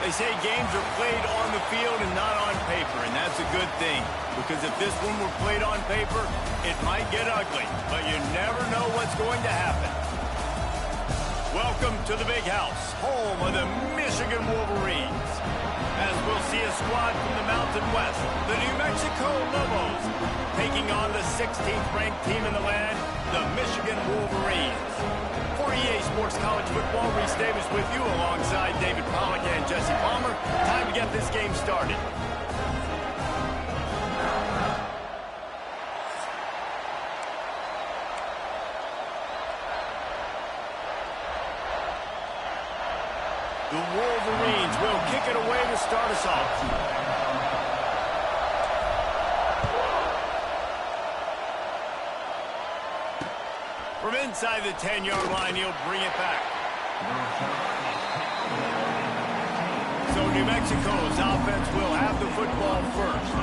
They say games are played on the field and not on paper, and that's a good thing. Because if this one were played on paper, it might get ugly. But you never know what's going to happen. Welcome to the Big House, home of the Michigan Wolverines. As we'll see a squad from the Mountain West, the New Mexico Lobos, taking on the 16th ranked team in the land, the Michigan Wolverines. For EA Sports College Football, Reese Davis with you alongside David Pollack and Jesse Palmer. Time to get this game started. The Wolverines will kick it away to start us off. From inside the 10-yard line, he'll bring it back. So New Mexico's offense will have the football first.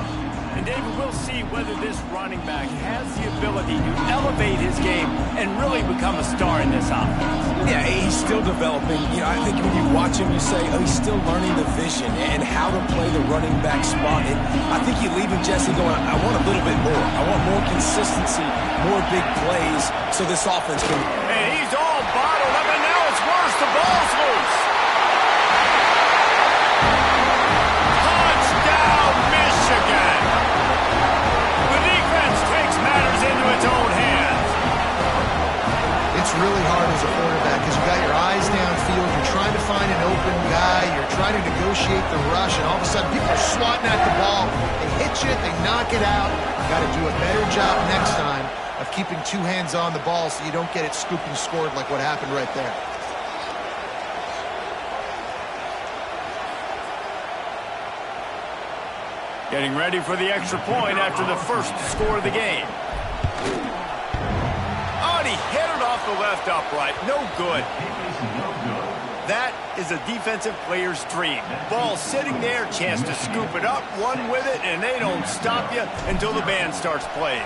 And David, we'll see whether this running back has the ability to elevate his game and really become a star in this offense. Yeah, he's still developing. You know, I think when you watch him, you say, oh, he's still learning the vision and how to play the running back spot. And I think you leave him, Jesse, going, I want a little bit more. I want more consistency, more big plays, so this offense can... And he's all bottled up, and now it's worse. The ball's loose. Touchdown, Michigan. The defense takes matters into its own hands. It's really hard as a quarterback because you got your eyes downfield, you're trying to find an open guy, you're trying to negotiate the rush, and all of a sudden people are swatting at the ball. They hit you, they knock it out. You got to do a better job next time of keeping two hands on the ball so you don't get it scooped and scored like what happened right there. Getting ready for the extra point after the first score of the game. Oh, and he hit it off the left upright. No good. That is a defensive player's dream. Ball sitting there, chance to scoop it up, run with it, and they don't stop you until the band starts playing.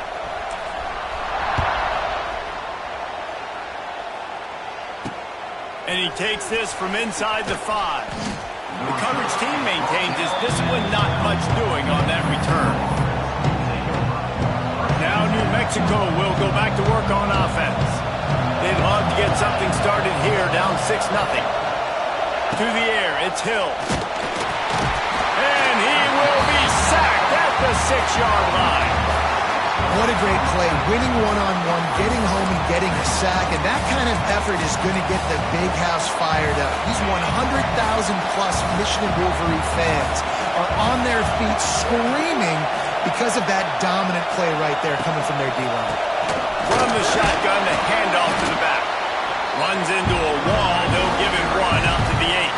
And he takes this from inside the 5. The coverage team maintains his discipline, not much doing on that return. Now New Mexico will go back to work on offense. They'd love to get something started here, down 6-0. To the air, it's Hill. And he will be sacked at the 6-yard line. What a great play, winning one-on-one, getting home and getting a sack, and that kind of effort is going to get the Big House fired up. These 100,000-plus Michigan Wolverine fans are on their feet screaming because of that dominant play right there coming from their D-line. From the shotgun, the handoff to the back. Runs into a wall, they'll give him one out to the 8.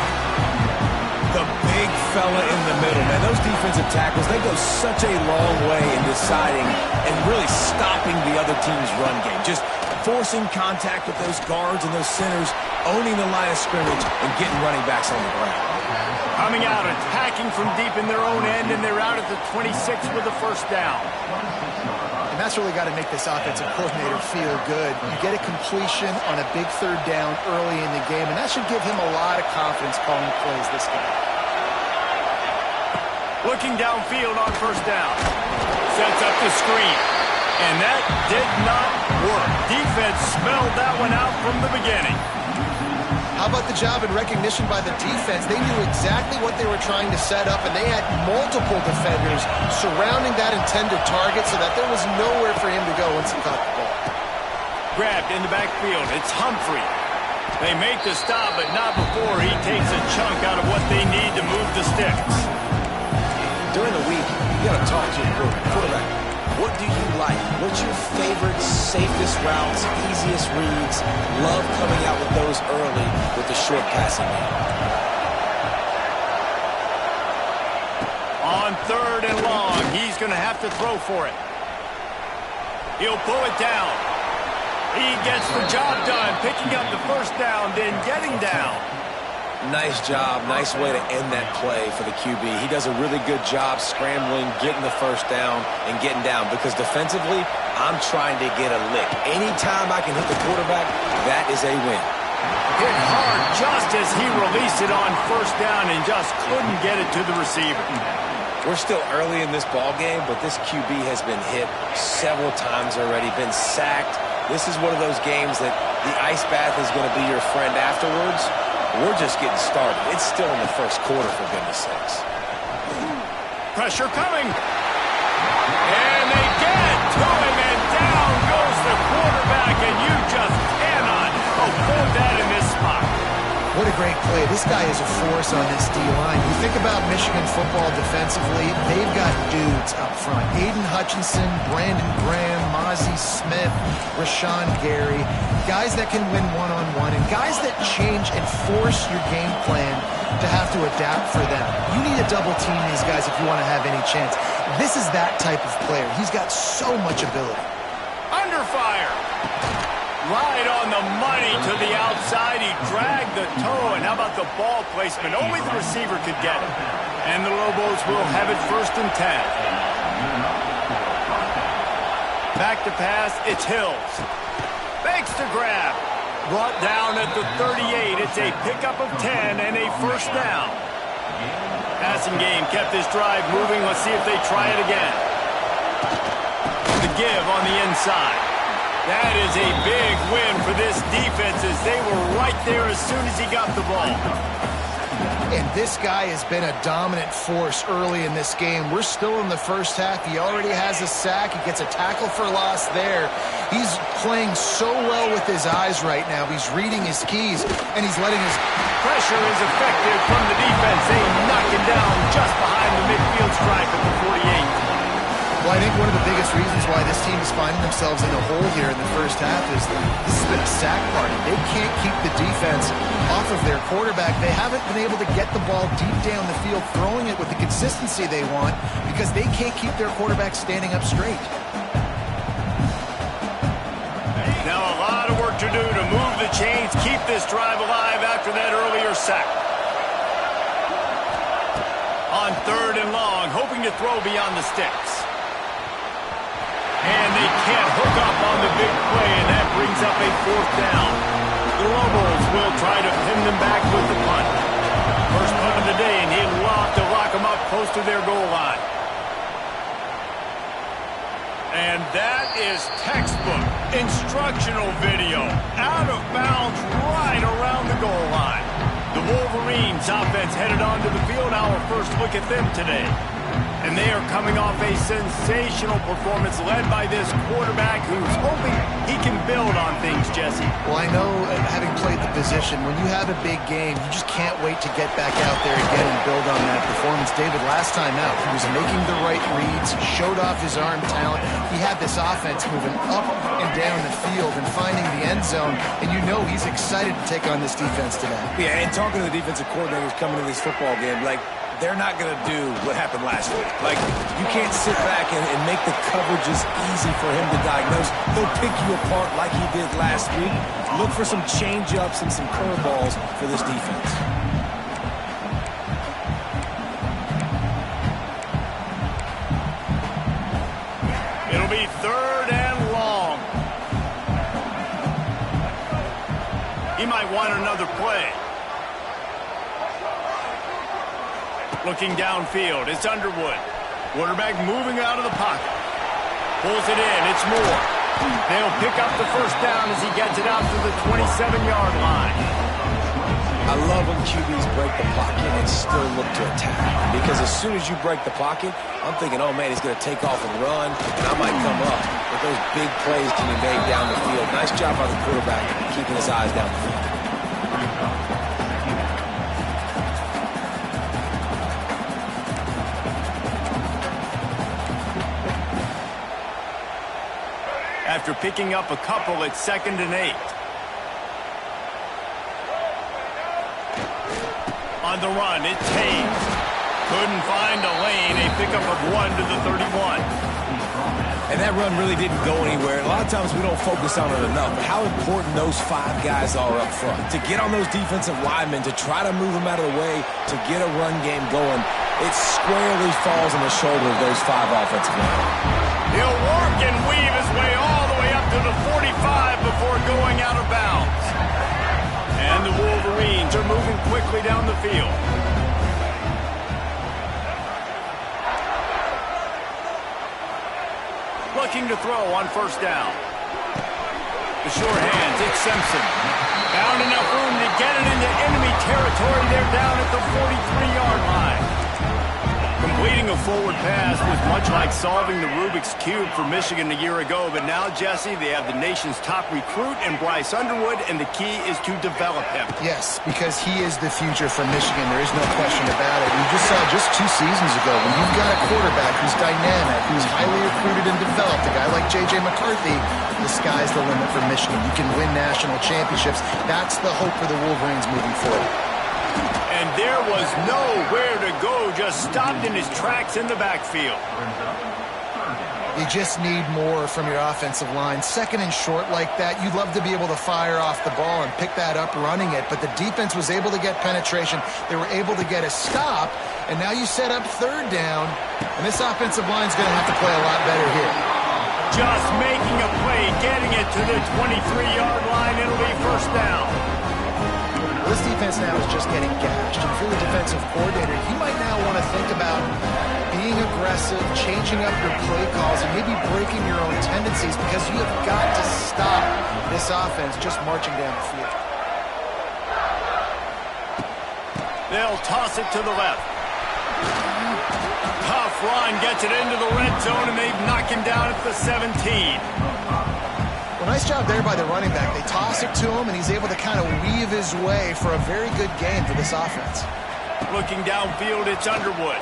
The big fella in the middle, man. Those defensive tackles, they go such a long way in deciding and really stopping the other team's run game. Just forcing contact with those guards and those centers, owning the line of scrimmage, and getting running backs on the ground. Coming out, attacking from deep in their own end, and they're out at the 26 with the first down. And that's really got to make this offensive coordinator feel good. You get a completion on a big third down early in the game, and that should give him a lot of confidence calling plays this game. Looking downfield on first down. Sets up the screen. And that did not work. Defense smelled that one out from the beginning. How about the job and recognition by the defense? They knew exactly what they were trying to set up, and they had multiple defenders surrounding that intended target so that there was nowhere for him to go once he caught the ball. Grabbed in the backfield. It's Humphrey. They make the stop, but not before he takes a chunk out of what they need to move the sticks. During the week, you got to talk to your quarterback. What do you like? What's your favorite, safest routes, easiest reads? Love coming out with those early with the short passing game. On 3rd and long, he's going to have to throw for it. He'll pull it down. He gets the job done, picking up the first down, then getting down. Nice job. Nice way to end that play for the QB. He does a really good job scrambling, getting the first down, and getting down. Because defensively, I'm trying to get a lick. Anytime I can hit the quarterback, that is a win. Hit hard just as he released it on first down and just couldn't get it to the receiver. We're still early in this ball game, but this QB has been hit several times already, been sacked. This is one of those games that the ice bath is going to be your friend afterwards. We're just getting started. It's still in the first quarter, for goodness sakes. Pressure coming. And they get to him, and down goes the quarterback, and you just cannot afford that in this spot. What a great play. This guy is a force on this D-line. You think about Michigan football defensively, they've got dudes up front. Aiden Hutchinson, Brandon Graham, Mozzie Smith, Rashawn Gary. Guys that can win one-on-one and guys that change and force your game plan to have to adapt for them. You need to double team these guys if you want to have any chance. This is that type of player. He's got so much ability. Under fire. Right on the money to the outside. He dragged the toe, and how about the ball placement? Only the receiver could get it. And the Lobos will have it 1st and 10. Back to pass, it's Hills. Fakes to grab. Brought down at the 38. It's a pickup of 10 and a 1st down. Passing game kept this drive moving. Let's see if they try it again. The give on the inside. That is a big win for this defense as they were right there as soon as he got the ball. And this guy has been a dominant force early in this game. We're still in the first half. He already has a sack. He gets a tackle for loss there. He's playing so well with his eyes right now. He's reading his keys, and he's letting his... Pressure is effective from the defense. They knock him down just behind the midfield stripe at the 48. Well, I think one of the biggest reasons why this team is finding themselves in a hole here in the first half is this has been a sack party. They can't keep the defense off of their quarterback. They haven't been able to get the ball deep down the field, throwing it with the consistency they want because they can't keep their quarterback standing up straight. Now a lot of work to do to move the chains, keep this drive alive after that earlier sack. On 3rd and long, hoping to throw beyond the sticks. And they can't hook up on the big play, and that brings up a 4th down. The Lobos will try to pin them back with the punt. First punt of the day, and he'll lock to lock them up close to their goal line. And that is textbook instructional video. Out of bounds right around the goal line. The Wolverines offense headed onto the field. Our first look at them today. And they are coming off a sensational performance led by this quarterback who's hoping he can build on things, Jesse. Well, I know, having played the position, when you have a big game, you just can't wait to get back out there again and build on that performance. David, last time out, he was making the right reads, showed off his arm talent. He had this offense moving up and down the field and finding the end zone, and you know he's excited to take on this defense today. Yeah, and talking to the defensive coordinators coming to this football game, like, they're not going to do what happened last week. Like, you can't sit back and make the coverages easy for him to diagnose. He'll pick you apart like he did last week. Look for some change-ups and some curveballs for this defense. It'll be 3rd and long. He might want another play. Looking downfield, it's Underwood. Quarterback moving out of the pocket. Pulls it in, it's Moore. They'll pick up the 1st down as he gets it out to the 27-yard line. I love when QBs break the pocket and still look to attack. Because as soon as you break the pocket, I'm thinking, oh man, he's going to take off and run, and I might come up. But those big plays can be made down the field. Nice job by the quarterback keeping his eyes down the field. After picking up a couple, it's 2nd and 8. On the run, it's Hayes. Couldn't find a lane. A pickup of 1 to the 31. And that run really didn't go anywhere. A lot of times we don't focus on it enough, but how important those 5 guys are up front. To get on those defensive linemen, to try to move them out of the way, to get a run game going, it squarely falls on the shoulder of those 5 offensive linemen. He'll work and weave his way all the way up to the 45 before going out of bounds. And the Wolverines are moving quickly down the field. Looking to throw on first down. The short hands, it's Simpson. Found enough room to get it into enemy territory. They're down at the 43-yard line. Completing a forward pass was much like solving the Rubik's Cube for Michigan a year ago, but now, Jesse, they have the nation's top recruit in Bryce Underwood, and the key is to develop him. Yes, because he is the future for Michigan. There is no question about it. You just saw just 2 seasons ago when you've got a quarterback who's dynamic, who's highly recruited and developed, a guy like J.J. McCarthy, the sky's the limit for Michigan. You can win national championships. That's the hope for the Wolverines moving forward. And there was nowhere to go, just stopped in his tracks in the backfield. You just need more from your offensive line. Second and short like that, you'd love to be able to fire off the ball and pick that up running it, but the defense was able to get penetration. They were able to get a stop, and now you set up third down, and this offensive line's going to have to play a lot better here. Just making a play, getting it to the 23-yard line. It'll be first down. This defense now is just getting gashed. And if you're the defensive coordinator, you might now want to think about being aggressive, changing up your play calls, and maybe breaking your own tendencies because you have got to stop this offense just marching down the field. They'll toss it to the left. Tough run, gets it into the red zone, and they knock him down at the 17. Well, nice job there by the running back. They toss it to him, and he's able to kind of weave his way for a very good game for this offense. Looking downfield, it's Underwood.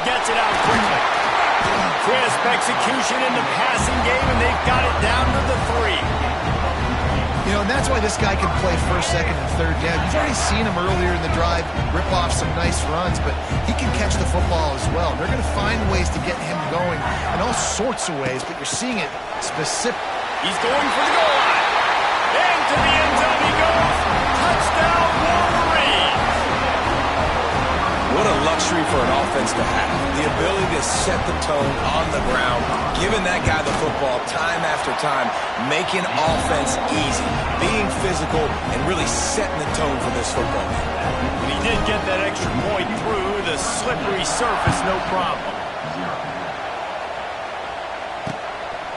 Gets it out quickly. Crisp execution in the passing game, and they've got it down to the 3. You know, and that's why this guy can play first, second, and third down. You've already seen him earlier in the drive rip off some nice runs, but he can catch the football as well. They're going to find ways to get him going in all sorts of ways, but you're seeing it specific. He's going for the goal line. Into the end zone he goes. Touchdown, Wolverines. What a luxury for an offense to have. The ability to set the tone on the ground, giving that guy the football time after time, making offense easy, being physical, and really setting the tone for this football game. And he did get that extra point through the slippery surface, no problem.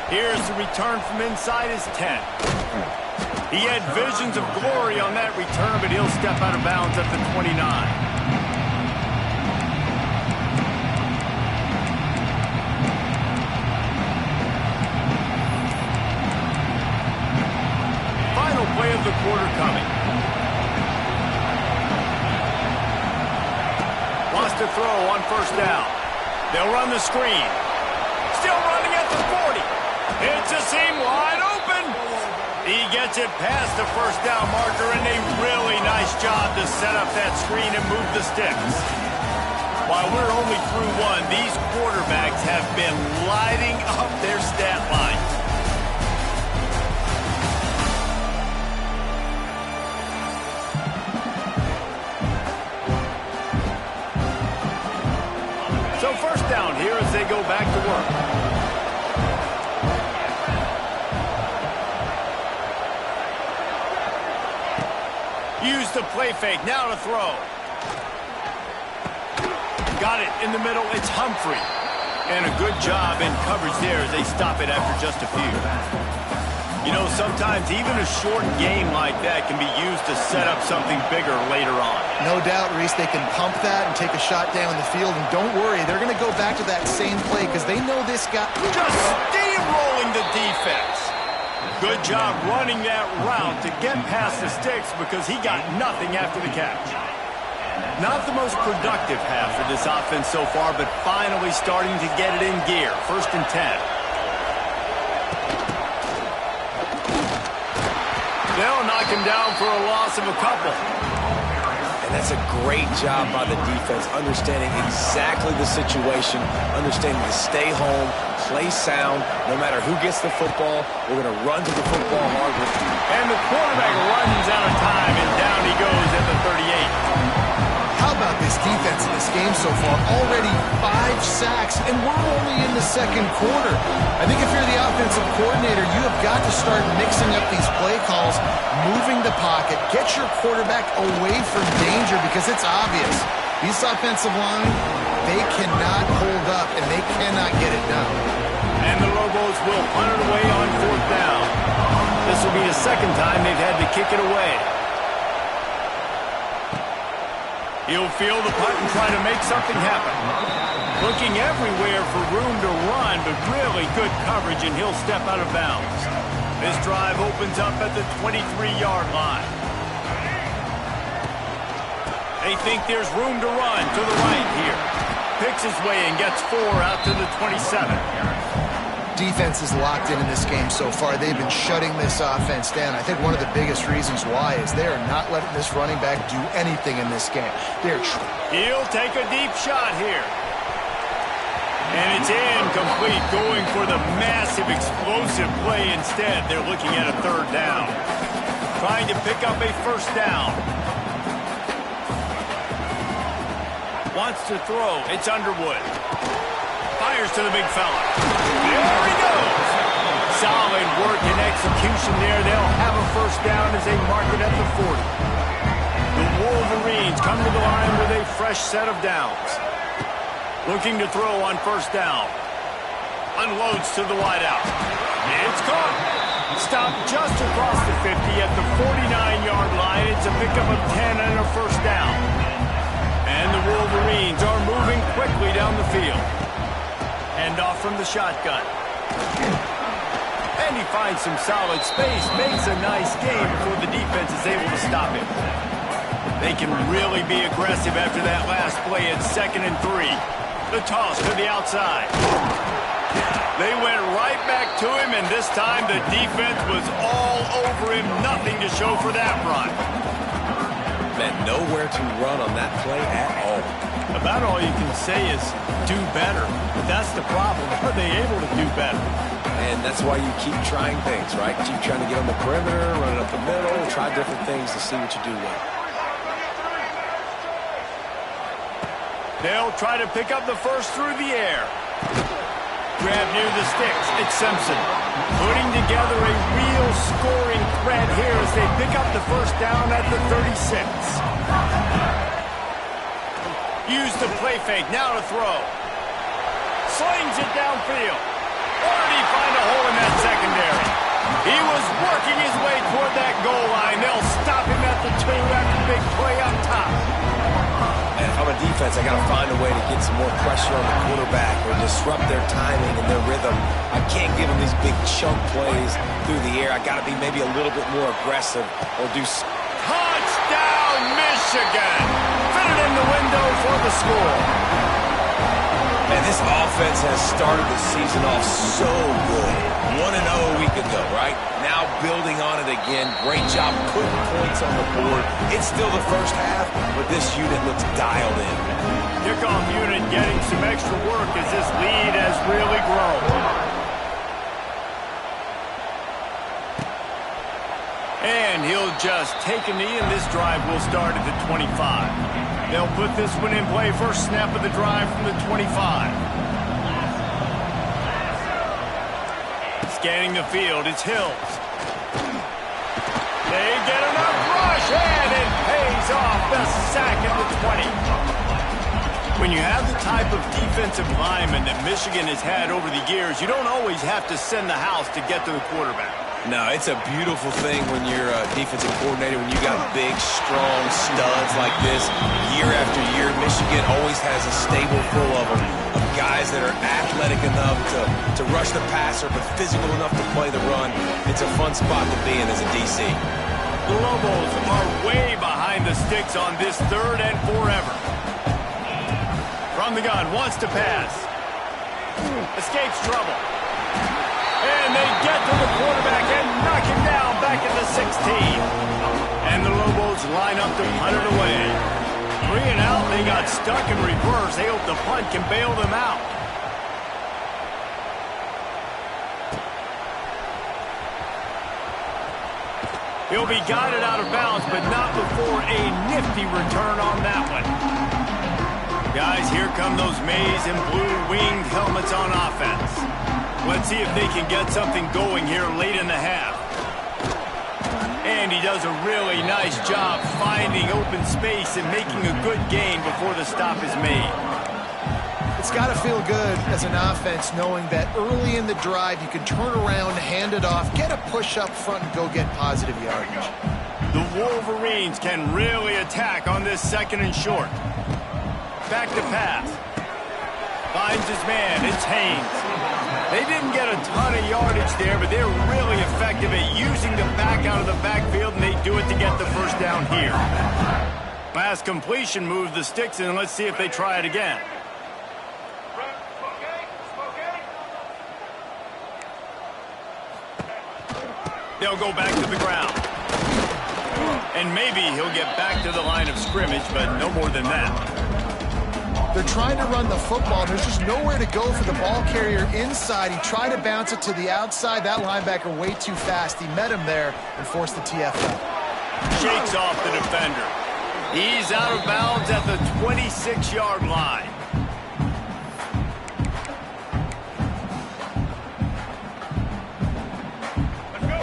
Here's the return from inside his 10. He had visions of glory on that return, but he'll step out of bounds at the 29. Final play of the quarter coming. Wants to throw on first down. They'll run the screen. Still running at the 40. It's a seam wide open. He gets it past the first down marker, and a really nice job to set up that screen and move the sticks. While we're only through one, these quarterbacks have been lighting up their stat lines. So first down here as they go back to work. Use the play fake, now to throw. Got it in the middle, it's Humphrey. And a good job in coverage there as they stop it after just a few. You know, sometimes even a short game like that can be used to set up something bigger later on. No doubt, Reese, they can pump that and take a shot down the field. And don't worry, they're going to go back to that same play because they know this guy. Just steamrolling the defense. Good job running that route to get past the sticks because he got nothing after the catch. Not the most productive half for this offense so far, but finally starting to get it in gear. First and 10. They'll knock him down for a loss of a couple. And that's a great job by the defense, understanding exactly the situation, understanding to stay home, play sound. No matter who gets the football, we're going to run to the football hard. And the quarterback runs out of time, and down he goes at the 38. How about this defense defense in this game so far. Already 5 sacks, and we're only in the second quarter. I think if you're the offensive coordinator, you have got to start mixing up these play calls, moving the pocket, get your quarterback away from danger, because it's obvious. This offensive line, they cannot hold up, and they cannot get it done. And the Lobos will punt it away on 4th down. This will be the second time they've had to kick it away. He'll field the punt and try to make something happen. Looking everywhere for room to run, but really good coverage, and he'll step out of bounds. This drive opens up at the 23-yard line. They think there's room to run to the right here. Picks his way and gets 4 out to the 27. Defense is locked in this game so far. They've been shutting this offense down. I think one of the biggest reasons why is they are not letting this running back do anything in this game. He'll take a deep shot here. And it's incomplete, going for the massive explosive play instead. They're looking at a 3rd down. Trying to pick up a 1st down. Wants to throw. It's Underwood. Fires to the big fella. There he goes. Solid work and execution there. They'll have a 1st down as they mark it at the 40. The Wolverines come to the line with a fresh set of downs. Looking to throw on 1st down. Unloads to the wideout. It's caught. Stopped just across the 50 at the 49-yard line. It's a pickup of 10 and a 1st down. And the Wolverines are moving quickly down the field. Hand off from the shotgun. And he finds some solid space. Makes a nice game before the defense is able to stop him. They can really be aggressive after that last play at 2nd and 3. The toss to the outside. They went right back to him, and this time the defense was all over him. Nothing to show for that run. Man, nowhere to run on that play at all. About all you can say is do better. But that's the problem. Are they able to do better? And that's why you keep trying things, right? Keep trying to get on the perimeter, run it up the middle, try different things to see what you do well. They'll try to pick up the 1st through the air. Grab near the sticks. It's Simpson. Putting together a real scoring threat here as they pick up the 1st down at the 36. Use the play fake. Now to throw. Slings it downfield. Or did he find a hole in that secondary? He was working his way toward that goal line. They'll stop him at the 2 after big play up top. And if I'm a defense, I got to find a way to get some more pressure on the quarterback or disrupt their timing and their rhythm. I can't give them these big chunk plays through the air. I got to be maybe a little bit more aggressive or do. Touchdown, Michigan! Fitted in the window for the score. Man, this offense has started the season off so good. 1-0 a week ago, right? Now building on it again. Great job putting points on the board. It's still the first half, but this unit looks dialed in. Kickoff unit getting some extra work as this lead has really grown. And he'll just take a knee, and this drive will start at the 25. They'll put this one in play. First snap of the drive from the 25. Scanning the field, it's Hills. They get enough rush, and it pays off. The sack at the 20. When you have the type of defensive lineman that Michigan has had over the years, you don't always have to send the house to get to the quarterback. No, it's a beautiful thing when you're a defensive coordinator, when you got big, strong studs like this. Year after year, Michigan always has a stable full of them, of guys that are athletic enough to rush the passer, but physical enough to play the run. It's a fun spot to be in as a DC. The Lobos are way behind the sticks on this 3rd and forever. From the gun, wants to pass. Escapes trouble. And they get to the quarterback and knock him down back at the 16. And the Lobos line up to punt it away. 3 and out, they got stuck in reverse. They hope the punt can bail them out. He'll be guided out of bounds, but not before a nifty return on that one. Guys, here come those maize and blue winged helmets on offense. Let's see if they can get something going here late in the half. And he does a really nice job finding open space and making a good gain before the stop is made. It's got to feel good as an offense knowing that early in the drive you can turn around, hand it off, get a push up front, and go get positive yardage. The Wolverines can really attack on this 2nd and short. Back to pass. Finds his man. It's Haynes. They didn't get a ton of yardage there, but they're really effective at using the back out of the backfield, and they do it to get the first down here. Pass completion moved the sticks, and let's see if they try it again. They'll go back to the ground. And maybe he'll get back to the line of scrimmage, but no more than that. They're trying to run the football. There's just nowhere to go for the ball carrier inside. He tried to bounce it to the outside. That linebacker way too fast. He met him there and forced the TFL. Shakes off the defender. He's out of bounds at the 26-yard line.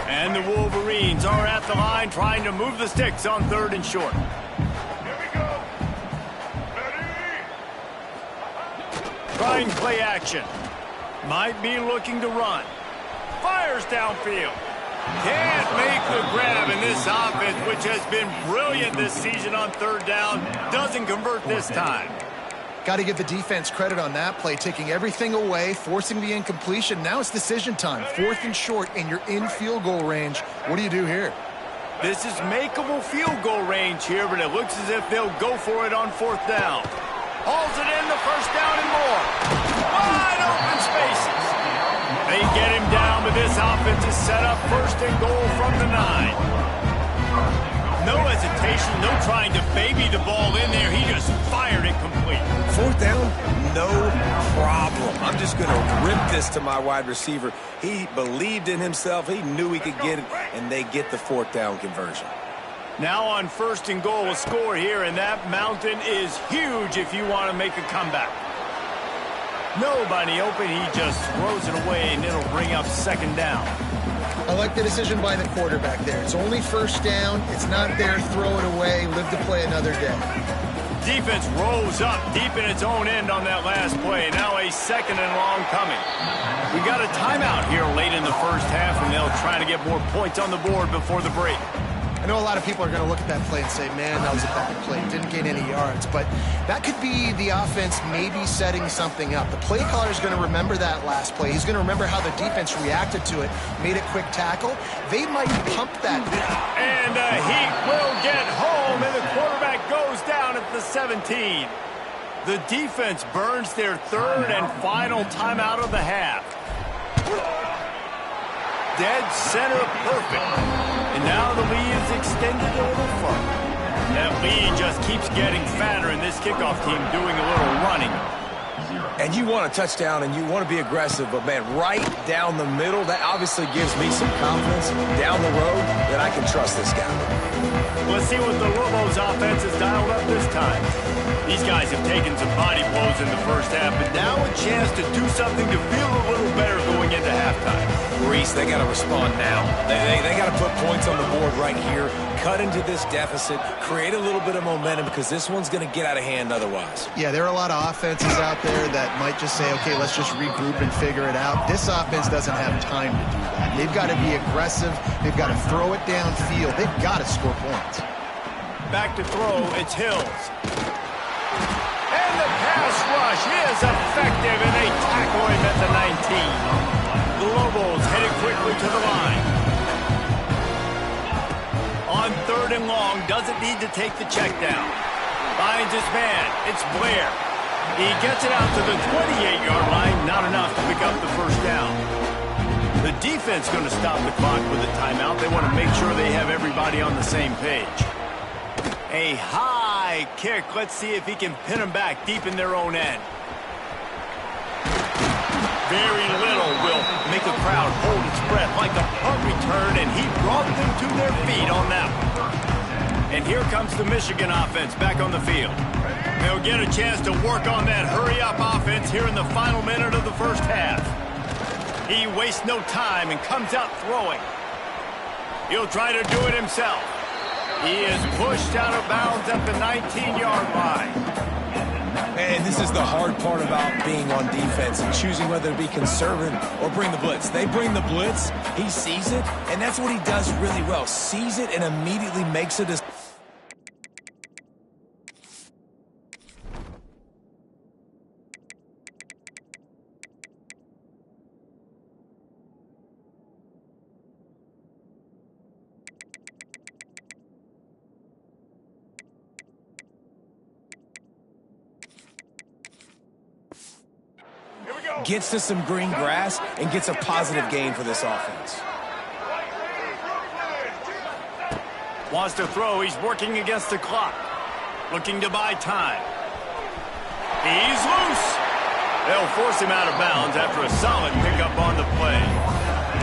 And the Wolverines are at the line trying to move the sticks on 3rd and short. Here we go. Ready? Trying play action. Might be looking to run. Fires downfield. Can't make the grab, in this offense, which has been brilliant this season on 3rd down, doesn't convert this time. Got to give the defense credit on that play, taking everything away, forcing the incompletion. Now it's decision time. 4th and short, and you're in field goal range. What do you do here? This is makeable field goal range here, but it looks as if they'll go for it on 4th down. Hauls it in, the 1st down and more. Wide open spaces. They get him down, but this offense is set up 1st and goal from the 9. No hesitation, no trying to baby the ball in there. He just fired it complete. 4th down, no problem. I'm just going to rip this to my wide receiver. He believed in himself. He knew he could get it, and they get the 4th down conversion. Now on 1st and goal, a score here, and that mountain is huge if you want to make a comeback. Nobody open. He just throws it away, and it'll bring up 2nd down. I like the decision by the quarterback there. It's only 1st down. It's not there. Throw it away. Live to play another day. Defense rolls up deep in its own end on that last play. Now a 2nd and long coming. We got a timeout here late in the 1st half, and they'll try to get more points on the board before the break. I know a lot of people are going to look at that play and say, man, that was a bad play. Didn't gain any yards. But that could be the offense maybe setting something up. The play caller is going to remember that last play. He's going to remember how the defense reacted to it, made a quick tackle. They might pump that. And he will get home, and the quarterback goes down at the 17. The defense burns their 3rd and final timeout of the half. Dead center perfect. And now the lead is extended a little further. That lead just keeps getting fatter, and this kickoff team doing a little running. And you want a touchdown, and you want to be aggressive, but, man, right down the middle, that obviously gives me some confidence down the road that I can trust this guy. Let's see what the Lobos offense has dialed up this time. These guys have taken some body blows in the 1st half, but now a chance to do something to feel a little better going into halftime. Reese, they got to respond now. They got to put points on the board right here, cut into this deficit, create a little bit of momentum, because this one's going to get out of hand otherwise. Yeah, there are a lot of offenses out there that might just say, okay, let's just regroup and figure it out. This offense doesn't have time to do that. They've got to be aggressive. They've got to throw it downfield. They've got to score points. Back to throw, it's Hills. And the pass rush is effective, and they tackle him at the 19. The Lobos headed quickly to the line. On 3rd and long, doesn't need to take the check down. Finds his man, it's Blair. He gets it out to the 28-yard line, not enough to pick up the 1st down. The defense going to stop the clock with a timeout. They want to make sure they have everybody on the same page. A high kick. Let's see if he can pin them back deep in their own end. Very little will make a crowd hold its breath like a punt return, and he brought them to their feet on that one. And here comes the Michigan offense back on the field. They'll get a chance to work on that hurry-up offense here in the final minute of the first half. He wastes no time and comes out throwing. He'll try to do it himself. He is pushed out of bounds at the 19-yard line. And this is the hard part about being on defense and choosing whether to be conservative or bring the blitz. They bring the blitz, he sees it, and that's what he does really well. Sees it and immediately makes it as... gets to some green grass and gets a positive gain for this offense. Wants to throw. He's working against the clock. Looking to buy time. He's loose. They'll force him out of bounds after a solid pickup on the play.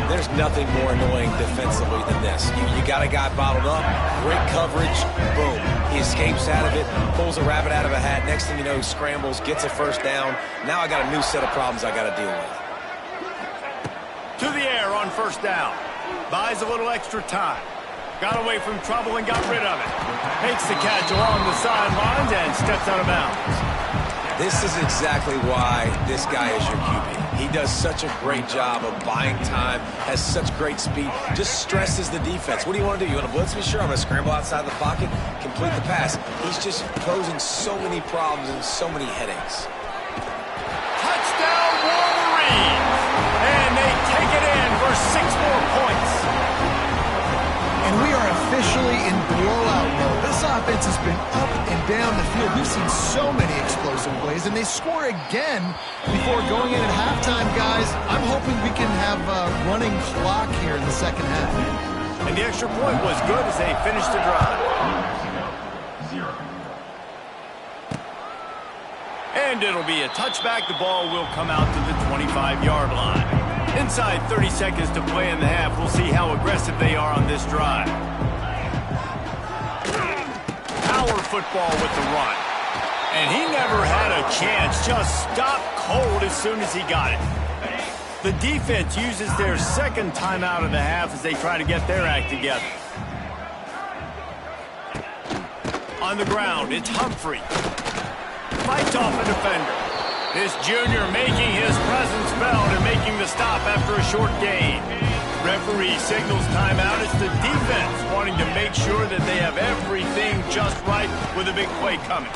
There's nothing more annoying defensively than this. You got a guy bottled up, great coverage, boom. He escapes out of it, pulls a rabbit out of a hat. Next thing you know, he scrambles, gets a first down. Now I got a new set of problems I got to deal with. To the air on first down. Buys a little extra time. Got away from trouble and got rid of it. Makes the catch along the sidelines and steps out of bounds. This is exactly why this guy is your QB. He does such a great job of buying time, has such great speed, just stresses the defense. What do you want to do? You want to blitz me? Sure, I'm going to scramble outside the pocket, complete the pass. He's just posing so many problems and so many headaches. Touchdown, Wolverines! And they take it in for 6 more points. And we are officially in blowout mode. This offense has been up and down the field. We've seen so many explosive plays, and they score again before going in at halftime, guys. I'm hoping we can have a running clock here in the second half. And the extra point was good as they finished the drive. And it'll be a touchback. The ball will come out to the 25-yard line. Inside 30 seconds to play in the half. We'll see how aggressive they are on this drive. Power football with the run. And he never had a chance. Just stopped cold as soon as he got it. The defense uses their second timeout of the half as they try to get their act together. On the ground, it's Humphrey. Fights off a defender. This junior making his presence felt and making the stop after a short gain. Referee signals timeout. It's the defense wanting to make sure that they have everything just right with a big play coming.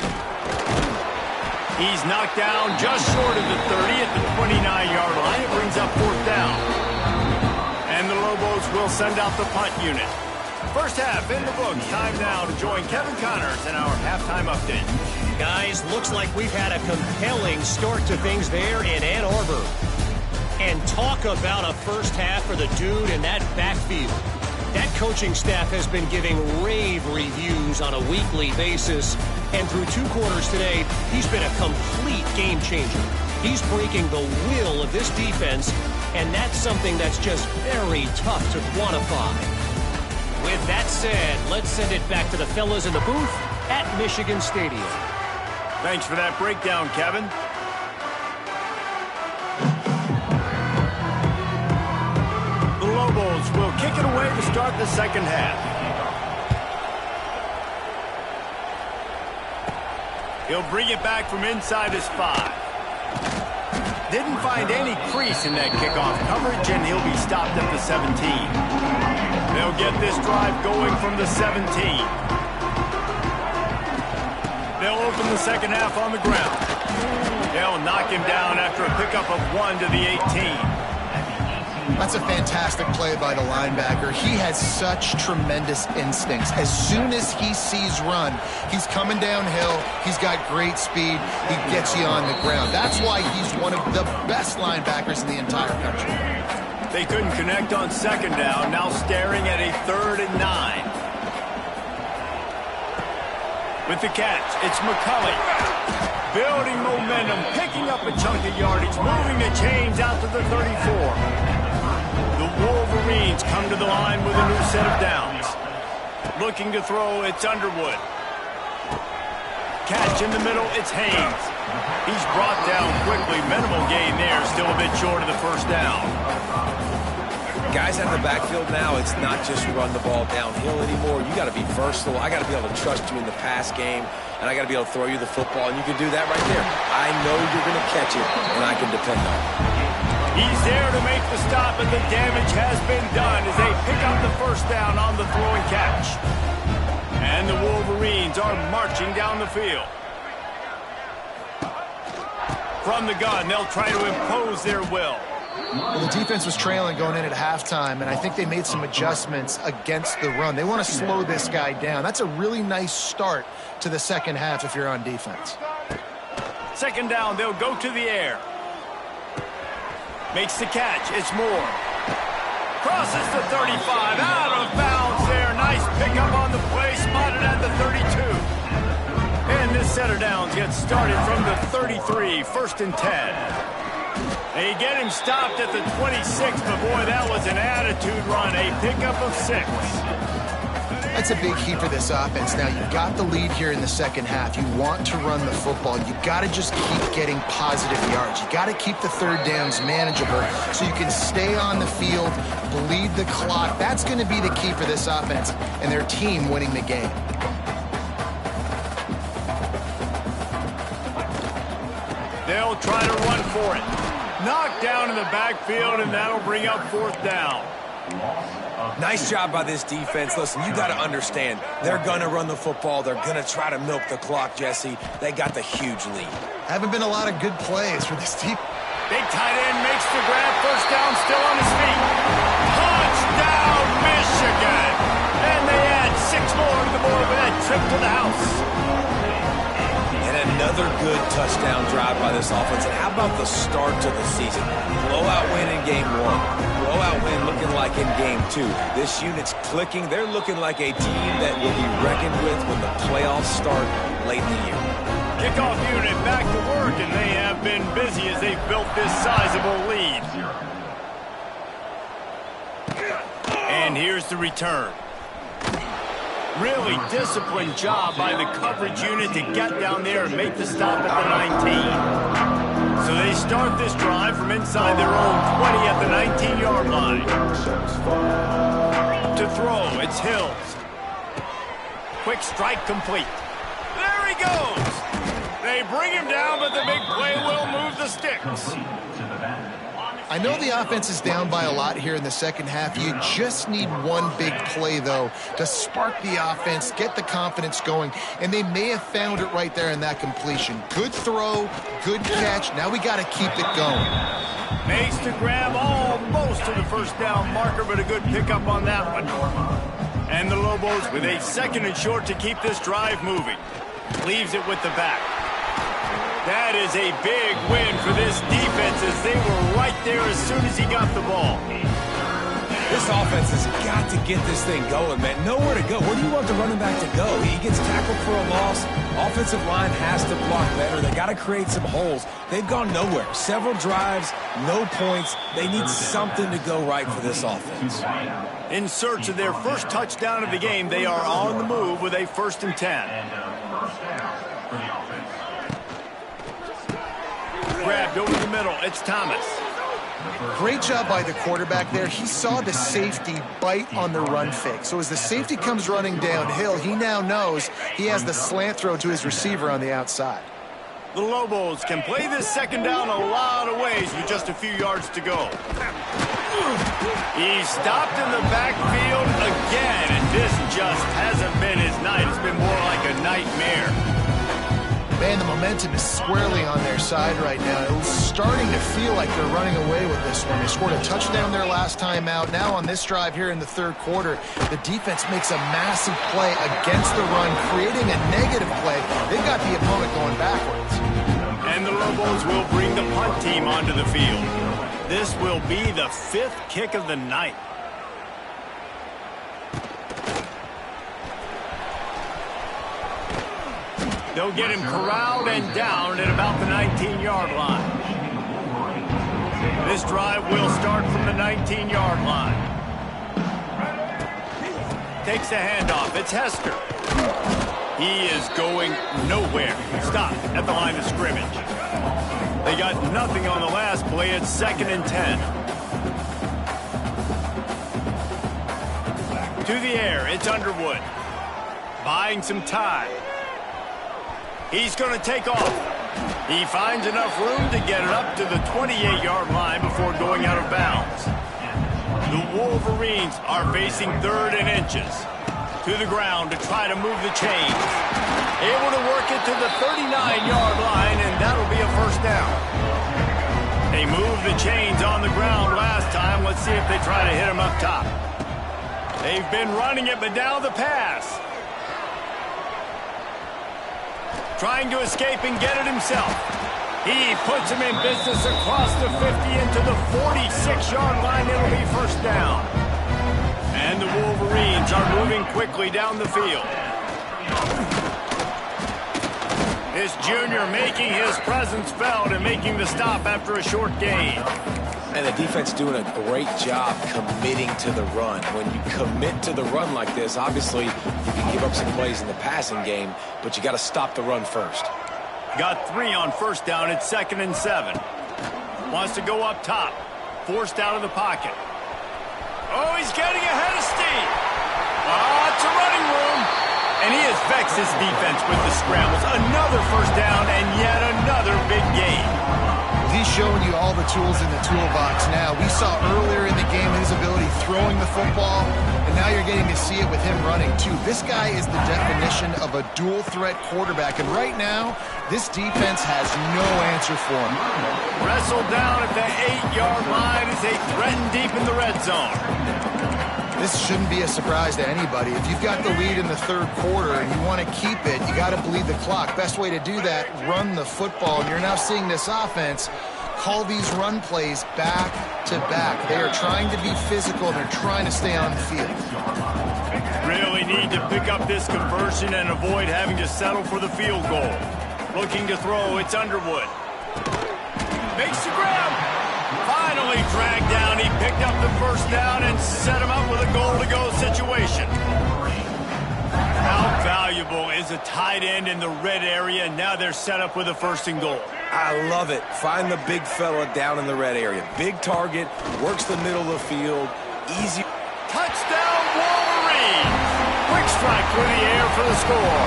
He's knocked down just short of the 30 at the 29-yard line. It brings up 4th down. And the Lobos will send out the punt unit. First half in the books. Time now to join Kevin Connors in our halftime update. Guys, looks like we've had a compelling start to things there in Ann Arbor. And talk about a first half for the dude in that backfield. That coaching staff has been giving rave reviews on a weekly basis. And through 2 quarters today, he's been a complete game changer. He's breaking the will of this defense, and that's something that's just very tough to quantify. With that said, let's send it back to the fellas in the booth at Michigan Stadium. Thanks for that breakdown, Kevin. The Lobos will kick it away to start the second half. He'll bring it back from inside his 5. Didn't find any crease in that kickoff coverage, and he'll be stopped at the 17. They'll get this drive going from the 17. They'll open the second half on the ground. They'll knock him down after a pickup of 1 to the 18. That's a fantastic play by the linebacker. He has such tremendous instincts. As soon as he sees run, he's coming downhill. He's got great speed. He gets you on the ground. That's why he's one of the best linebackers in the entire country. They couldn't connect on second down. Now staring at a 3rd and 9. With the catch, it's McCulley. Building momentum, picking up a chunk of yardage, moving the chains out to the 34. The Wolverines come to the line with a new set of downs. Looking to throw, it's Underwood. catch in the middle. It's Haynes. He's brought down quickly. Minimal gain there. Still a bit short of the first down. Guys out of the backfield now, it's not just run the ball downhill anymore. You got to be versatile. I got to be able to trust you in the pass game, and I got to be able to throw you the football, and you can do that right there. I know you're going to catch it, and I can depend on it. He's there to make the stop, and the damage has been done as they pick up the first down on the throw and catch. And the Wolverines are marching down the field. From the gun, they'll try to impose their will. Well, the defense was trailing going in at halftime, and I think they made some adjustments against the run. They want to slow this guy down. That's a really nice start to the second half if you're on defense. Second down, they'll go to the air. Makes the catch. It's Moore. Crosses the 35. Out of bounds there. Nice pickup on the play. Spotted at the 32. And this set of downs gets started from the 33. First and 10. They get him stopped at the 26, but boy, that was an attitude run. A pickup of 6. That's a big key for this offense. Now, you've got the lead here in the second half. You want to run the football. You got to just keep getting positive yards. You got to keep the third downs manageable so you can stay on the field, bleed the clock. That's going to be the key for this offense and their team winning the game. They'll try to run for it. Knocked down in the backfield, and that'll bring up fourth down. Nice job by this defense. Listen, you got to understand, they're going to run the football. They're going to try to milk the clock, Jesse. They got the huge lead. Haven't been a lot of good plays for this team. Big tight end makes the grab. First down, still on his feet. Touchdown, Michigan! And they add 6 more to the board with that trip to the house. Another good touchdown drive by this offense. And how about the start to the season? Blowout win in game 1. Blowout win looking like in game 2. This unit's clicking. They're looking like a team that will be reckoned with when the playoffs start late in the year. Kickoff unit back to work, and they have been busy as they've built this sizable lead. And here's the return. Really disciplined job by the coverage unit to get down there and make the stop at the 19. So they start this drive from inside their own 20 at the 19-yard line. To throw, it's Hills. Quick strike complete. There he goes. They bring him down, but the big play will move the sticks. I know the offense is down by a lot here in the second half. You just need one big play, though, to spark the offense, get the confidence going, and they may have found it right there in that completion. Good throw, good catch. Now we got to keep it going. Makes the grab almost to the first down marker, but a good pickup on that one. And the Lobos with a second and short to keep this drive moving. Leaves it with the back. That is a big win for this defense as they were right there as soon as he got the ball. This offense has got to get this thing going, man. Nowhere to go. Where do you want the running back to go? He gets tackled for a loss. Offensive line has to block better. They got to create some holes. They've gone nowhere. Several drives, no points. They need something to go right for this offense. In search of their first touchdown of the game, they are on the move with a 1st and 10. Grabbed over the middle. It's Thomas. Great job by the quarterback there. He saw the safety bite on the run fake. So as the safety comes running downhill, he now knows he has the slant throw to his receiver on the outside. The Lobos can play this second down a lot of ways with just a few yards to go. He's stopped in the backfield again, and this just hasn't been his night. It's been more like a nightmare. Man, the momentum is squarely on their side right now. It's starting to feel like they're running away with this one. They scored a touchdown their last time out. Now on this drive here in the third quarter, the defense makes a massive play against the run, creating a negative play. They've got the opponent going backwards. And the Lobos will bring the punt team onto the field. This will be the 5th kick of the night. They'll get him corralled and down at about the 19-yard line. This drive will start from the 19-yard line. Takes the handoff. It's Hester. He is going nowhere. Stop at the line of scrimmage. They got nothing on the last play. It's 2nd and 10. To the air, it's Underwood. Buying some time. He's going to take off. He finds enough room to get it up to the 28-yard line before going out of bounds. The Wolverines are facing 3rd and inches. To the ground to try to move the chains. Able to work it to the 39-yard line, and that'll be a 1st down. They moved the chains on the ground last time. Let's see if they try to hit him up top. They've been running it, but now the pass. Trying to escape and get it himself. He puts him in business across the 50 into the 46-yard line. It'll be 1st down. And the Wolverines are moving quickly down the field. This junior making his presence felt and making the stop after a short gain. And the defense doing a great job committing to the run. When you commit to the run like this, obviously you can give up some plays in the passing game, but you got to stop the run first. Got 3 on 1st down. It's 2nd and 7. Wants to go up top. Forced out of the pocket. Oh, he's getting ahead of steam. Lots of running room. And he has vexed his defense with the scrambles. Another 1st down and yet another big gain. He's showing you all the tools in the toolbox now. We saw earlier in the game his ability throwing the football, and now you're getting to see it with him running too. This guy is the definition of a dual-threat quarterback, and right now, this defense has no answer for him. Wrestled down at the 8-yard line as they threaten deep in the red zone. This shouldn't be a surprise to anybody. If you've got the lead in the 3rd quarter and you want to keep it, you got to bleed the clock. Best way to do that, run the football. And you're now seeing this offense call these run plays back to back. They are trying to be physical, and they're trying to stay on the field. Really need to pick up this conversion and avoid having to settle for the field goal. Looking to throw, it's Underwood. Makes the grab. Finally dragged down. He picked up the 1st down and set him up with a goal-to-go situation. How valuable is a tight end in the red area? Now they're set up with a 1st and goal. I love it. Find the big fella down in the red area. Big target, works the middle of the field, easy. Touchdown, Wolverines! Quick strike through the air for the score.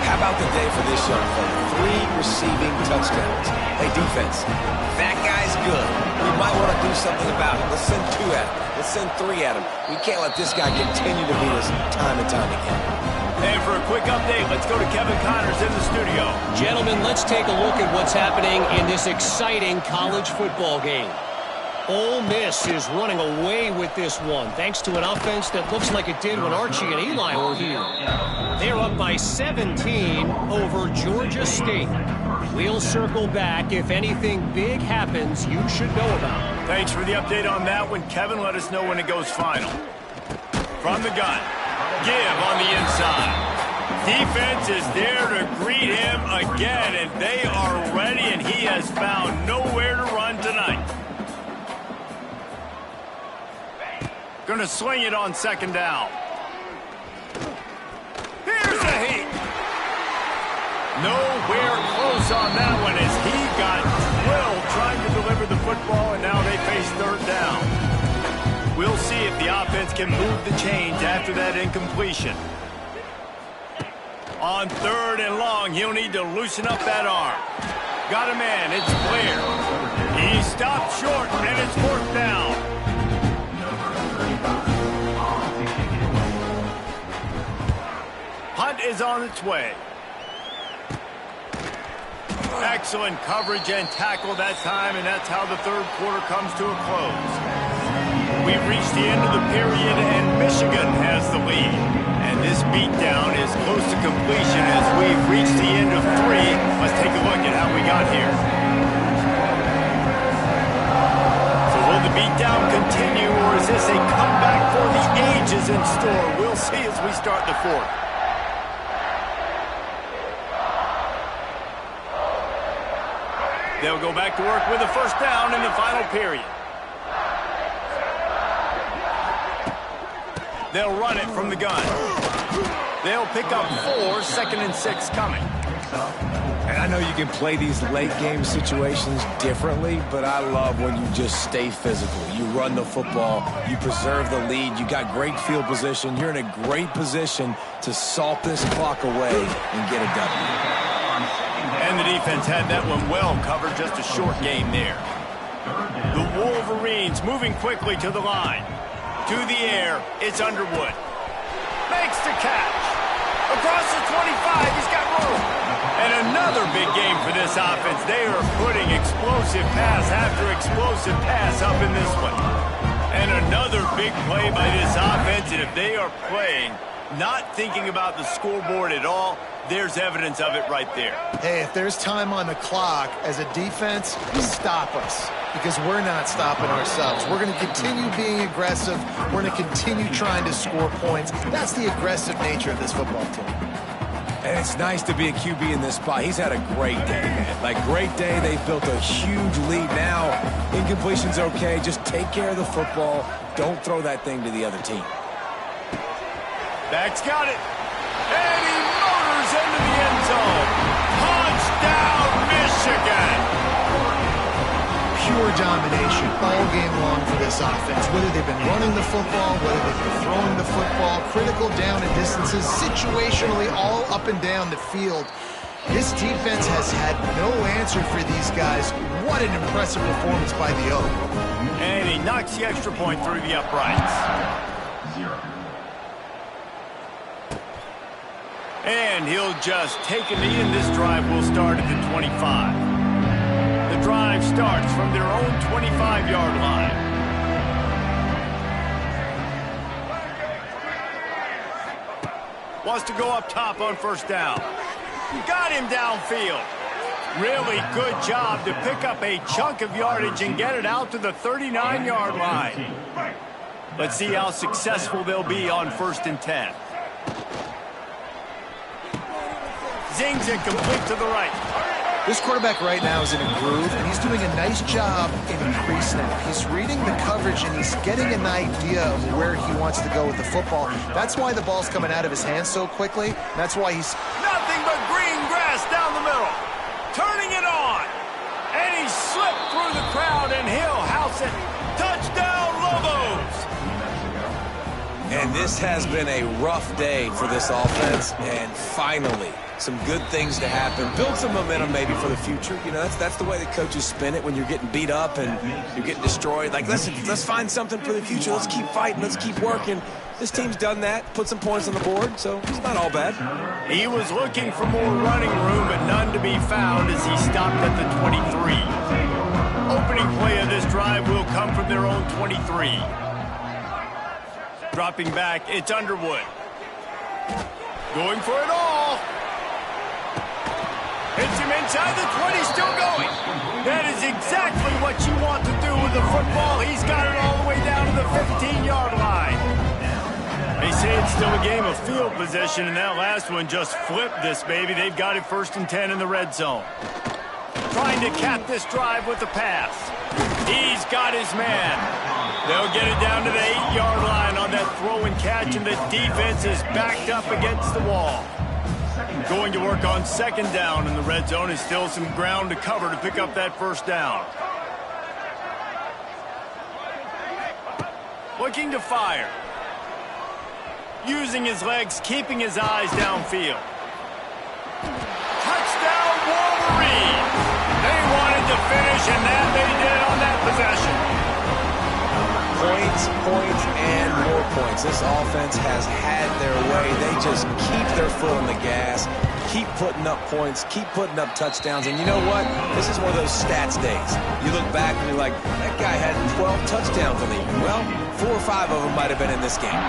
How about the day for this young fella? 3 receiving touchdowns. Hey, defense, that guy's good. We might want to do something about it. Let's send 2 at him. Let's send 3 at him. We can't let this guy continue to beat us time and time again. And for a quick update, let's go to Kevin Connors in the studio. Gentlemen, let's take a look at what's happening in this exciting college football game. Ole Miss is running away with this one, thanks to an offense that looks like it did when Archie and Eli were here. They're up by 17 over Georgia State. We'll circle back. If anything big happens, you should know about it. Thanks for the update on that one, Kevin. Let us know when it goes final. From the gun, give on the inside. Defense is there to greet him again, and they are ready, and he has found nowhere to run tonight. Going to sling it on 2nd down. Here's a heat. Nowhere close on that one as he got drilled trying to deliver the football, and now they face 3rd down. We'll see if the offense can move the chains after that incompletion. On 3rd and long, he'll need to loosen up that arm. Got a man, it's Blair. He stopped short, and it's 4th down. Punt is on its way. Excellent coverage and tackle that time, and that's how the 3rd quarter comes to a close. We've reached the end of the period, and Michigan has the lead. And this beatdown is close to completion as we've reached the end of 3. Let's take a look at how we got here. So will the beatdown continue, or is this a comeback for the ages in store? We'll see as we start the 4th. They'll go back to work with a 1st down in the final period. They'll run it from the gun. They'll pick up 4, 2nd and 6 coming. And I know you can play these late game situations differently, but I love when you just stay physical. You run the football, you preserve the lead, you got great field position, you're in a great position to salt this clock away and get a W. And the defense had that one well covered, just a short game there. The Wolverines moving quickly to the line. To the air, it's Underwood. Makes the catch. Across the 25, he's got room. And another big game for this offense. They are putting explosive pass after explosive pass up in this one. And another big play by this offense. And if they are playing, not thinking about the scoreboard at all, there's evidence of it right there. Hey, if there's time on the clock, as a defense, stop us. Because we're not stopping ourselves. We're going to continue being aggressive. We're going to continue trying to score points. That's the aggressive nature of this football team. And it's nice to be a QB in this spot. He's had a great day, man. Like, great day. They've built a huge lead now. Incompletion's okay. Just take care of the football. Don't throw that thing to the other team. Back's got it. And he motors into the end zone. Touchdown, Michigan. Pure domination all game long for this offense. Whether they've been running the football, whether they've been throwing the football, critical down and distances, situationally all up and down the field. This defense has had no answer for these guys. What an impressive performance by the Oak. And he knocks the extra point through the uprights. And he'll just take a knee, and this drive will start at the 25. The drive starts from their own 25-yard line. Wants to go up top on first down. Got him downfield. Really good job to pick up a chunk of yardage and get it out to the 39-yard line. Let's see how successful they'll be on 1st and 10. Zings it complete to the right. This quarterback right now is in a groove, and he's doing a nice job in pre-snap. He's reading the coverage, and he's getting an idea of where he wants to go with the football. That's why the ball's coming out of his hands so quickly. That's why he's... Nothing but green grass down the middle. Turning it on. And he slipped through the crowd, and he'll house it. Touchdown, Lobos! And this has been a rough day for this offense, and finally, some good things to happen. Build some momentum maybe for the future. You know, that's the way the coaches spin it when you're getting beat up and you're getting destroyed. Like, let's find something for the future. Let's keep fighting. Let's keep working. This team's done that, put some points on the board, so it's not all bad. He was looking for more running room, but none to be found as he stopped at the 23. Opening play of this drive will come from their own 23. Dropping back, it's Underwood. Going for it all. Hits him inside the 20, still going. That is exactly what you want to do with the football. He's got it all the way down to the 15-yard line. They say it's still a game of field position, and that last one just flipped this baby. They've got it 1st and 10 in the red zone. Trying to cap this drive with the pass. He's got his man. They'll get it down to the 8-yard line on that throw and catch, and the defense is backed up against the wall. Going to work on 2nd down in the red zone. Is still some ground to cover to pick up that 1st down. Looking to fire. Using his legs, keeping his eyes downfield. Touchdown, Wolverines! They wanted to finish, and that they did on that possession. Points, and more points. This offense has had their way. They just keep their foot on the gas, keep putting up points, keep putting up touchdowns. And you know what? This is one of those stats days. You look back and you're like, that guy had 12 touchdowns in the year. Well, 4 or 5 of them might have been in this game.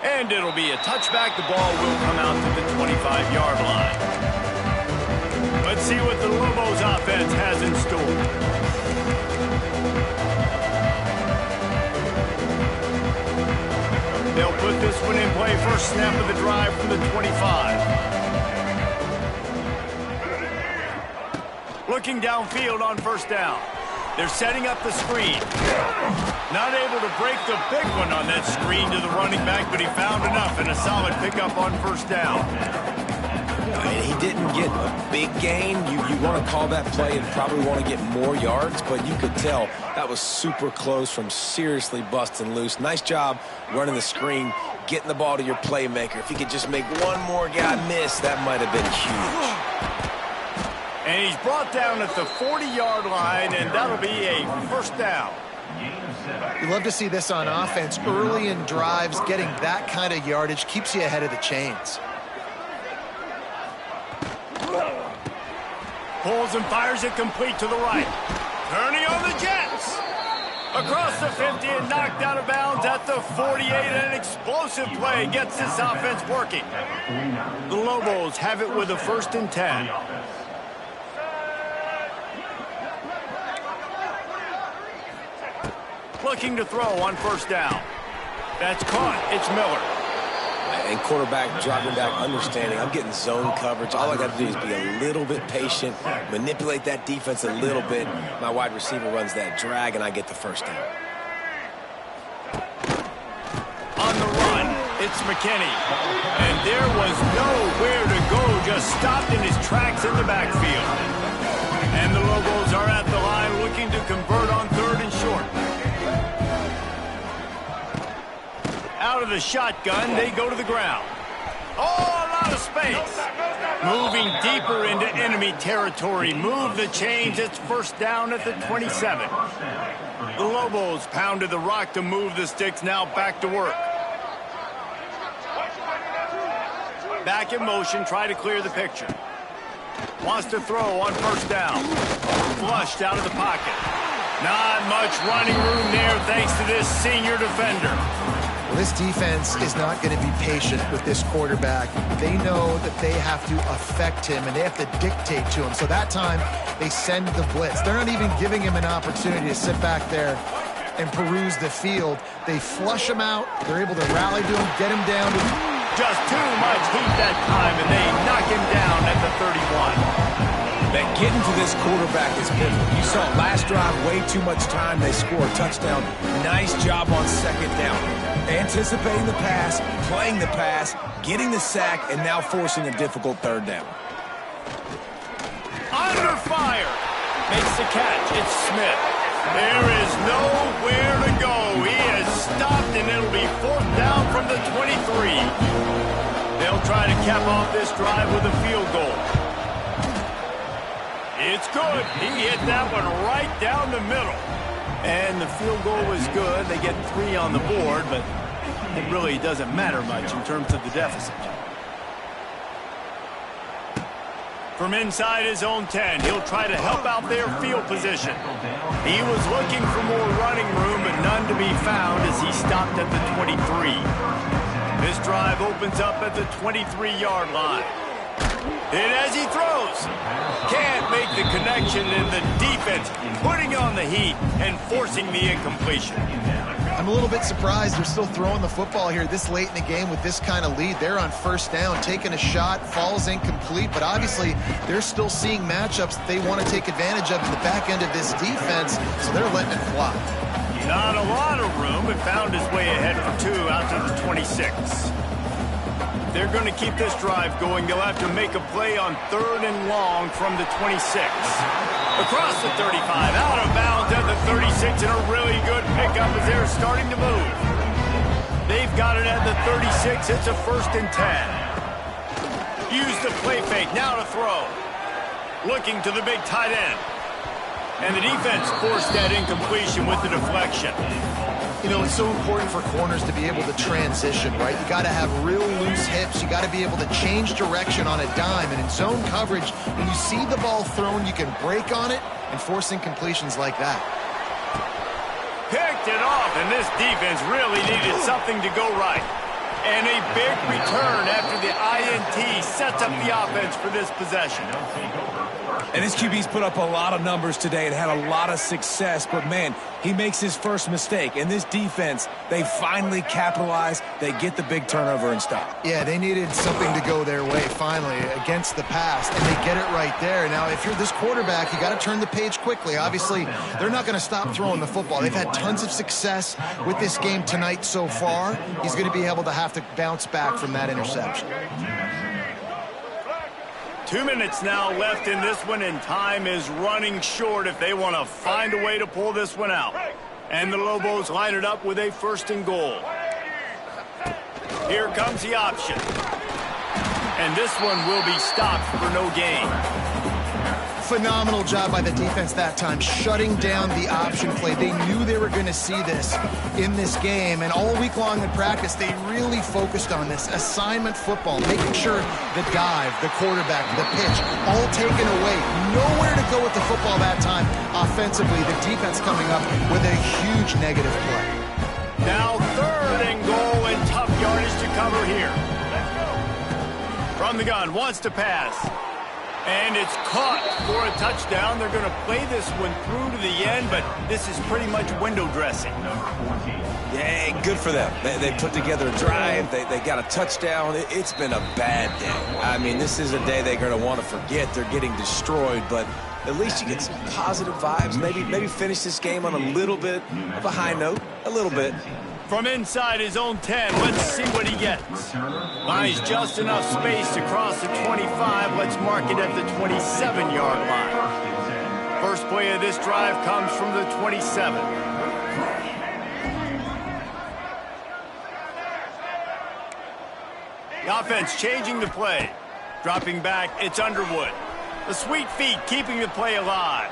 And it'll be a touchback. The ball will come out to the 25-yard line. Let's see what the Lobos offense has in store. They'll put this one in play. First snap of the drive from the 25. Looking downfield on 1st down. They're setting up the screen. Not able to break the big one on that screen to the running back, but he found enough and a solid pickup on first down. And he didn't get a big gain. You want to call that play and probably want to get more yards, but you could tell that was super close from seriously busting loose. Nice job running the screen, getting the ball to your playmaker. If he could just make one more guy miss, that might have been huge. And he's brought down at the 40-yard line, and that'll be a first down. You love to see this on offense. Early in drives, getting that kind of yardage keeps you ahead of the chains. Pulls and fires it complete to the right. Turning on the Jets. Across the 50 and knocked out of bounds at the 48. An explosive play gets this offense working. The Lobos have it with a 1st and 10. Looking to throw on first down. That's caught. It's Miller. And quarterback dropping back, understanding I'm getting zone coverage. All I got to do is be a little bit patient, manipulate that defense a little bit. My wide receiver runs that drag, and I get the first down. On the run, it's McKinney. And there was nowhere to go, just stopped in his tracks in the backfield. And the Lobos are at the line looking to convert on 3rd and short. Out of the shotgun, they go to the ground. Oh, a lot of space. Moving deeper into enemy territory. Move the chains. It's first down at the 27. The Lobos pounded the rock to move the sticks. Now back to work. Back in motion. Try to clear the picture. Wants to throw on first down. Flushed out of the pocket. Not much running room there thanks to this senior defender. This defense is not going to be patient with this quarterback. They know that they have to affect him, and they have to dictate to him. So that time, they send the blitz. They're not even giving him an opportunity to sit back there and peruse the field. They flush him out. They're able to rally to him, get him down. Just too much heat that time, and they knock him down at the 31. That getting to this quarterback is pivotal. You saw last drive, way too much time. They score a touchdown. Nice job on 2nd down. Anticipating the pass, playing the pass, getting the sack, and now forcing a difficult 3rd down. Under fire. Makes the catch. It's Smith. There is nowhere to go. He is stopped, and it'll be 4th down from the 23. They'll try to cap off this drive with a field goal. It's good. He hit that one right down the middle. And the field goal was good. They get 3 on the board, but it really doesn't matter much in terms of the deficit. From inside his own 10, he'll try to help out their field position. He was looking for more running room, but none to be found as he stopped at the 23. This drive opens up at the 23-yard line. And as he throws, can't make the connection, and the defense putting on the heat and forcing the incompletion. I'm a little bit surprised they're still throwing the football here this late in the game with this kind of lead. They're on first down, taking a shot, falls incomplete, but obviously they're still seeing matchups that they want to take advantage of in the back end of this defense, so they're letting it fly. Not a lot of room, but found his way ahead for 2 out to the 26. They're going to keep this drive going. They'll have to make a play on 3rd and long from the 26. Across the 35, out of bounds at the 36, and a really good pickup as they're starting to move. They've got it at the 36. It's a 1st and 10. Use the play fake, now to throw. Looking to the big tight end. And the defense forced that incompletion with the deflection. You know, it's so important for corners to be able to transition, right? You got to have real loose hips. You got to be able to change direction on a dime. And in zone coverage, when you see the ball thrown, you can break on it and force incompletions like that. Picked it off, and this defense really needed something to go right. And a big return after the INT sets up the offense for this possession. And this QB's put up a lot of numbers today and had a lot of success, but man, he makes his first mistake. And this defense, they finally capitalize. They get the big turnover and stop. Yeah, they needed something to go their way finally against the pass, and they get it right there. Now, if you're this quarterback, you got to turn the page quickly. Obviously, they're not going to stop throwing the football. They've had tons of success with this game tonight so far. He's going to be able to have to bounce back from that interception. 2 minutes now left in this one, and time is running short if they want to find a way to pull this one out. And the Lobos line it up with a 1st and goal. Here comes the option. And this one will be stopped for no gain. Phenomenal job by the defense that time, shutting down the option play. They knew they were going to see this in this game, and all week long in practice, they really focused on this assignment football, making sure the dive, the quarterback, the pitch, all taken away. Nowhere to go with the football that time offensively. The defense coming up with a huge negative play. Now 3rd and goal, and tough yardage to cover here. From the gun, wants to pass. And it's caught for a touchdown. They're going to play this one through to the end, but this is pretty much window dressing. Yeah, good for them. They put together a drive. They got a touchdown. It's been a bad day. I mean, this is a day they're going to want to forget. They're getting destroyed, but at least you get some positive vibes. Maybe finish this game on a little bit of a high note. A little bit. From inside his own 10, let's see what he gets. Finds just enough space to cross the 25. Let's mark it at the 27-yard line. First play of this drive comes from the 27. The offense changing the play. Dropping back, it's Underwood. The sweet feet keeping the play alive.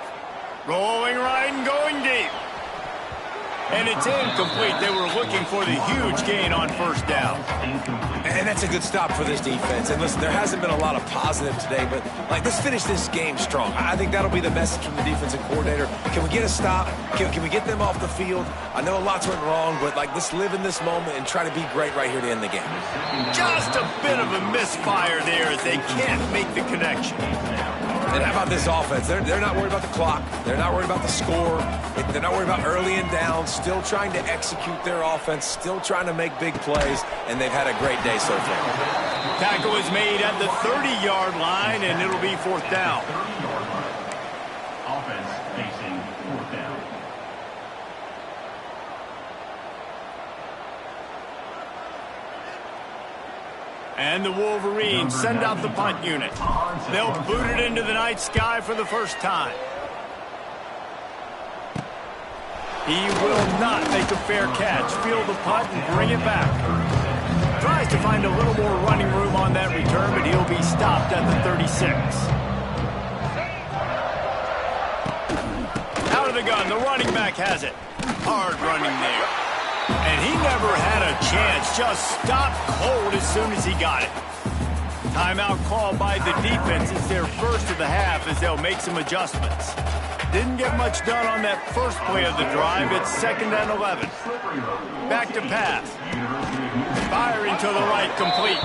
Rolling right and going deep. And it's incomplete. They were looking for the huge gain on 1st down. And that's a good stop for this defense. And listen, there hasn't been a lot of positive today, but let's finish this game strong. I think that'll be the message from the defensive coordinator. Can we get a stop? Can we get them off the field? I know a lot's went wrong, but let's live in this moment and try to be great right here to end the game. Just a bit of a misfire there as they can't make the connection. And how about this offense? They're not worried about the clock. They're not worried about the score. They're not worried about early and down. Still trying to execute their offense. Still trying to make big plays. And they've had a great day so far. Tackle is made at the 30-yard line, and it'll be 4th down. Offense facing 4th down. And the Wolverines send out the punt unit. They'll boot it into the night sky for the first time. He will not make a fair catch. Field the punt and bring it back. Tries to find a little more running room on that return, but he'll be stopped at the 36. Out of the gun, the running back has it. Hard running there. And he never had a chance, just stopped cold as soon as he got it. Timeout called by the defense. It's their first of the half as they'll make some adjustments. Didn't get much done on that first play of the drive. It's 2nd and 11. Back to pass. Firing to the right, complete.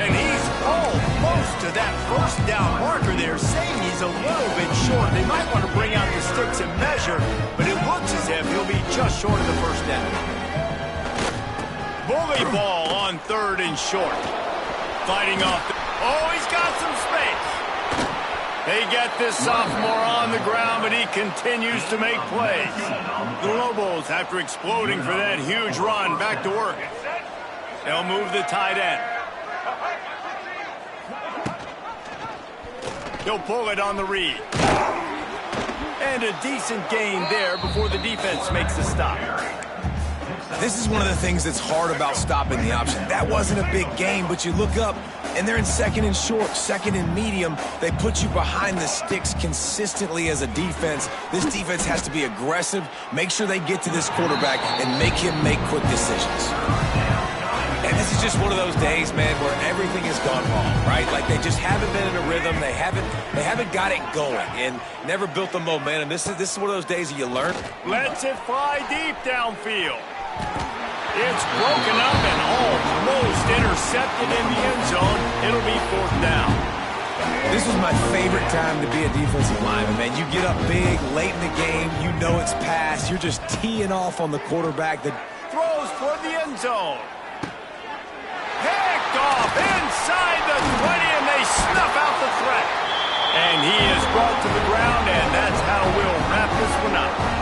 And he's almost to that 1st down marker there, saying he's a little bit short. They might want to bring out the sticks and measure, but it looks as if he'll be just short of the 1st down. Bully ball on 3rd and short. Fighting off. Oh, he's got some space. They get this sophomore on the ground, but he continues to make plays. The Lobos, after exploding for that huge run, back to work. They'll move the tight end. He'll pull it on the read. And a decent gain there before the defense makes the stop. This is one of the things that's hard about stopping the option. That wasn't a big gain, but you look up, and they're in 2nd and short, 2nd and medium. They put you behind the sticks consistently as a defense. This defense has to be aggressive, make sure they get to this quarterback, and make him make quick decisions. And this is just one of those days, man, where everything has gone wrong, right? They just haven't been in a rhythm. They haven't got it going and never built the momentum. This is one of those days that you learn. Lets it fly deep downfield. It's broken up and almost intercepted in the end zone. It'll be 4th down. This was my favorite time to be a defensive lineman, man. You get up big, late in the game, you know it's past. You're just teeing off on the quarterback. Throws toward the end zone. Picked off inside the 20, and they snuff out the threat. And he is brought to the ground, and that's how we'll wrap this one up.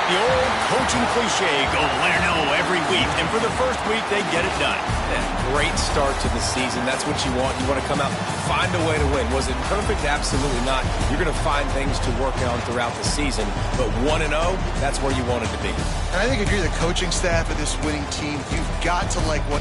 The old coaching cliche, go win or no every week. And for the first week, they get it done. Yeah, great start to the season. That's what you want. You want to come out, find a way to win. Was it perfect? Absolutely not. You're going to find things to work on throughout the season. But 1-0, that's where you wanted to be. And I think if you're the coaching staff of this winning team, you've got to like what